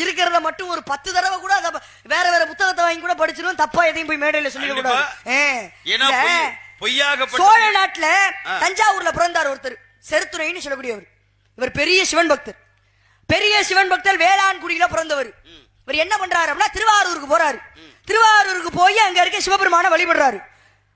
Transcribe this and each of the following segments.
இருக்கிறத மட்டும் ஒரு 10 தடவை கூட வேற வேற புத்தகத்தை வாங்கி கூட படிச்சிடும், தப்பா எதையும் போய் மேடையில சொல்லிடக்கூடாது. சோழ நாட்டுல தஞ்சாவூர்ல பிறந்தார் ஒருத்தர், செருத்துரைன்னு சொல்லக்கூடியவர். இவர் பெரிய சிவன் பக்தர். பெரிய சிவன் பக்தர், வேளாண்குடியில பிறந்தவர். இவர் என்ன பண்றாரு அப்படின்னா திருவாரூருக்கு போறாரு. திருவாரூருக்கு போய் அங்க இருக்க சிவபெருமான வழிபடுறாரு.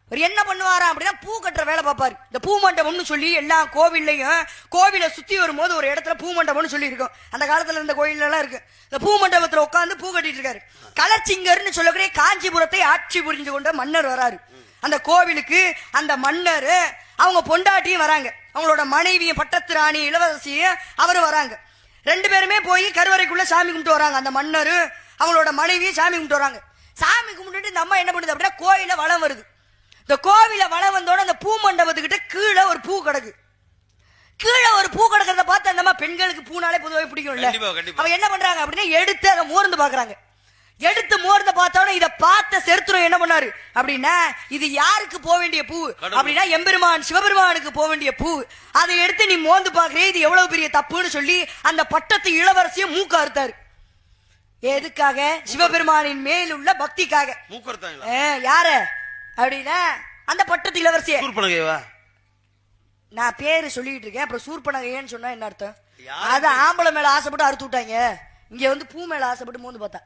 இவர் என்ன பண்ணுவாரா அப்படின்னா பூ கட்டுற வேலை பார்ப்பாரு. இந்த பூ மண்டபம்னு சொல்லி எல்லா கோவில்லையும், கோவிலை சுத்தி வரும்போது ஒரு இடத்துல பூ மண்டபம்னு சொல்லி இருக்கும். அந்த காலத்துல இருந்த கோயில் எல்லாம் இருக்கு. இந்த பூ மண்டபத்துல உட்காந்து பூ கட்டிட்டு இருக்காரு. கலச்சிங்கர்னு சொல்லக்கூடிய காஞ்சிபுரத்தை ஆட்சி புரிஞ்சு கொண்ட மன்னர் வராரு அந்த கோவிலுக்கு. அந்த மன்னர் அவங்க பொண்டாட்டியும் வராங்க, அவங்களோட மனைவியும் பட்டத்து ராணி இளவரசியும் அவரும் வராங்க. 2 பேருமே போய் கருவறைக்குள்ள சாமி கும்பிட்டு வராங்க. அந்த மன்னர் அவங்களோட மனைவியும் சாமி கும்பிட்டு வராங்க. சாமி கும்பிட்டு இந்த அம்மா என்ன பண்ணுது அப்படின்னா கோயில வளம் வருது. இந்த கோவில வளம் வந்தோட அந்த பூ மண்டபத்துக்கிட்ட கீழே ஒரு பூ கிடக்கு. கீழே ஒரு பூ கிடக்கிறத பார்த்து அந்த அம்மா, பெண்களுக்கு பூனாலே பொதுவாக பிடிக்கும்ல, அவ என்ன பண்றாங்க அப்படின்னா எடுத்து அதை மோர்ந்து பாக்குறாங்க. எடுத்து மோர்ந்து பார்த்தோட இதை பார்த்த செருத்துரம் என்ன பண்ணாரு அப்படின்னா, இது யாருக்கு போக வேண்டிய பூ அப்படின்னா எம்பெருமான் சிவபெருமானுக்கு போக வேண்டிய பூ. அதை எடுத்து நீ மோந்து பாக்குறே, இது எவ்வளவு பெரிய தப்புன்னு சொல்லி அந்த பட்டத்து இளவரசியை மூக்க அறுத்தாரு. எதுக்காக? சிவபெருமானின் மேல் உள்ள பக்திக்காக. யார அப்படின்னா அந்த பட்டத்து இளவரசிய. நான் பேரு சொல்லிட்டு இருக்கேன், அப்புறம் சூர்பனகைன்னு சொன்னா என்ன அர்த்தம்? அது ஆம்பளை மேல ஆசைப்பட்டு அறுத்து விட்டாங்க, இங்க வந்து பூ மேல ஆசைப்பட்டு மோந்து பார்த்தா.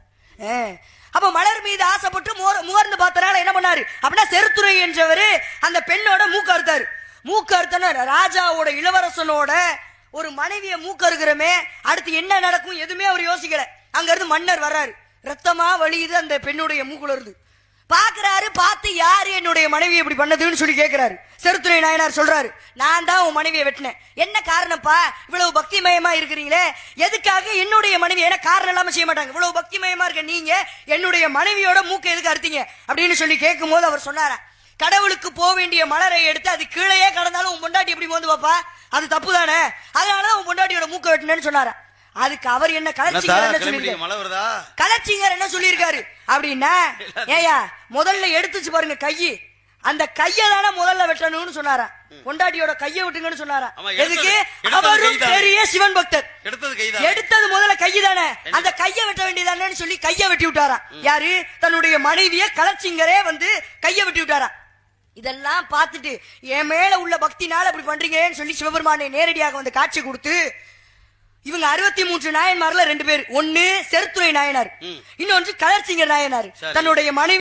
அப்ப மலர் மீது ஆசைப்பட்டு முகர்ந்து பார்த்தனால என்ன பண்ணாரு அப்படின்னா செருத்துரை என்றவரு அந்த பெண்ணோட மூக்க அறுத்தாரு. மூக்க அறுத்தன ராஜாவோட இளவரசனோட ஒரு மனைவிய மூக்க அறுக்கிறமே, அடுத்து என்ன நடக்கும் எதுவுமே அவர் யோசிக்கல. அங்க இருந்து மன்னர் வர்றாரு, ரத்தமா வழியுது அந்த பெண்ணுடைய மூக்குல இருந்து. பாக்குறாரு, பார்த்து யாரு என்னுடைய மனைவி இப்படி பண்ணதுன்னு சொல்லி கேட்கிறாரு. செருத்துரை நாயனார் சொல்றாரு, நான் தான் உன் மனைவியை வெட்டினேன். என்ன காரணப்பா இவ்வளவு பக்தி மயமா இருக்கிறீங்களே, எதுக்காக என்னுடைய மனைவி? ஏன்னா காரணம் இல்லாம செய்ய மாட்டாங்க. இவ்வளவு பக்தி மயமா இருக்க நீங்க என்னுடைய மனைவியோட மூக்க எதுக்கு அறுத்தீங்க அப்படின்னு சொல்லி கேட்கும் போது அவர் சொன்னாரா, கடவுளுக்கு போக வேண்டிய மலரை எடுத்து அது கீழே கடந்தாலும் உன் பொண்டாட்டி எப்படி மோந்து பாப்பா, அது தப்பு தானே, அதனாலதான் உன் பொண்டாட்டியோட மூக்க வெட்டினேன்னு சொன்னாரா. அதுக்கு அவர் என்ன கலச்சிங்கர் என்ன சொல்லியிருக்காரு அப்படின்னா, ஏயா முதல்ல எடுத்துச்சு பாருங்க கையி, அந்த கைய தானே முதல்ல வெட்டணும்னு சொன்னாரா. பொண்டாட்டியோட கைய விட்டுங்கன்னு சொன்னாரா. எதுக்கு? அவரும் பெரிய சிவன் பக்தர், எடுத்தது முதல்ல கையை தானே, அந்த கைய வெட்ட வேண்டியதானு சொல்லி கைய வெட்டி விட்டாரா. யாரு? தன்னுடைய மனைவிய கலச்சிங்கரே வந்து கைய வெட்டி விட்டாரா. இதெல்லாம் பார்த்துட்டு என் மேல உள்ள பக்தினால அப்படி பண்றீங்கன்னு சொல்லி சிவபெருமானை நேரடியாக வந்து காட்சி கொடுத்து, இவங்க 63 நாயன்மார்ல 2 பேர், ஒன்னு செருத்துரை நாயனார், இன்னொன்று கலர்சிங்கர் நாயனார், தன்னுடைய மனைவி